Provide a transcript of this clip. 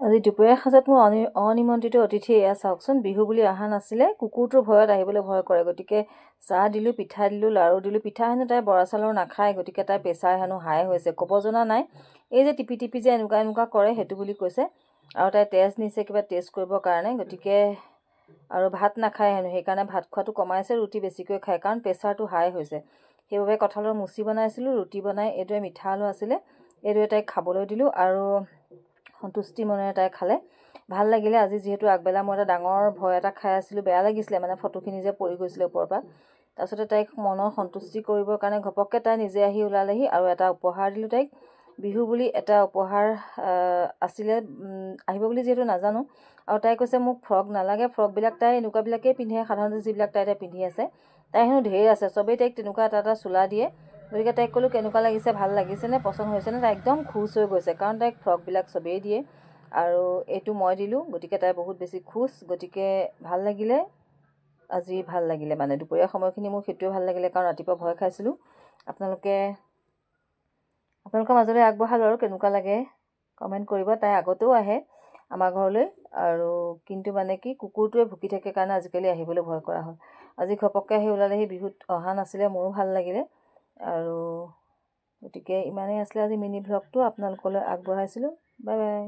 আজি দুপৰীয়া সাজত মোৰ অনিমন্ত্ৰিত অতিথি এয়া চাওকচোন। বিহু বুলি অহা নাছিলে, কুকুৰটোৰ ভয়ত আহিবলৈ ভয় কৰে। গতিকে চাহ দিলোঁ, পিঠা দিলোঁ, লাড়ু দিলোঁ। পিঠা হেনো তাই বৰা চাউলৰ নাখায়, গতিকে তাই প্ৰেছাৰ হেনো হাই হৈছে। ক'ব জনা নাই, এই যে টিপি টিপি যে এনেকুৱা কৰে সেইটো বুলি কৈছে। আৰু তাই তেজ নিছে কিবা টেষ্ট কৰিবৰ কাৰণে, গতিকে আৰু ভাত নাখায় হেনো, সেইকাৰণে ভাত খোৱাটো কমাইছে, ৰুটি বেছিকৈ খায়, কাৰণ প্ৰেছাৰটো হাই হৈছে। সেইবাবে কঁঠালৰ মুচি বনাইছিলোঁ, ৰুটি বনাই এইদৰে মিঠা আলু আছিলে, এইদৰে তাইক খাবলৈ দিলোঁ আৰু সন্তুষ্টি মনেৰে তাই খালে, ভাল লাগিলে। আজি যিহেতু আগবেলা মই এটা ডাঙৰ ভয় এটা খাই আছিলোঁ, বেয়া লাগিছিলে মানে ফটোখিনি যে পৰি গৈছিলে ওপৰৰ পৰা। তাৰপিছতে তাইক মনৰ সন্তুষ্টি কৰিবৰ কাৰণে ঘপককৈ তাই নিজে আহি ওলালেহি আৰু এটা উপহাৰ দিলোঁ তাইক। বিহু বুলি এটা উপহাৰ আছিলে, আহিব বুলি যিহেতু নাজানো। আৰু তাই কৈছে মোক ফ্ৰক নালাগে, ফ্ৰকবিলাক তাই এনেকুৱাবিলাকেই পিন্ধে সাধাৰণতে, যিবিলাক তাই পিন্ধি আছে। তাই হেনো ঢেৰ আছে, চবেই তাইক তেনেকুৱা এটা চোলা দিয়ে। গতিকে তাইক ক'লোঁ কেনেকুৱা লাগিছে, ভাল লাগিছেনে, পচন্দ হৈছেনে? তাই একদম খুচ হৈ গৈছে, কাৰণ তাইক ফ্ৰকবিলাক চবেই দিয়ে আৰু এইটো মই দিলোঁ, গতিকে তাই বহুত বেছি খুচ। গতিকে ভাল লাগিলে, আজি ভাল লাগিলে মানে দুপৰীয়া সময়খিনি মোৰ সেইটোৱে ভাল লাগিলে, কাৰণ ৰাতিপুৱা ভয় খাইছিলোঁ। আপোনালোকৰ মাজলৈ আগবঢ়ালোঁ আৰু কেনেকুৱা লাগে কমেণ্ট কৰিব। তাই আগতেও আহে আমাৰ ঘৰলৈ, আৰু কিন্তু মানে কি কুকুৰটোৱে ভুকি থাকে কাৰণে আজিকালি আহিবলৈ ভয় কৰা হয়। আজি ঘপককৈ আহি ওলালেহি, বিহুত অহা নাছিলে, মোৰো ভাল লাগিলে। আৰু গতিকে ইমানেই আছিলে আজি মিনি ভ্লগটো আপোনালোকলৈ আগবঢ়াইছিলোঁ। Bye bye.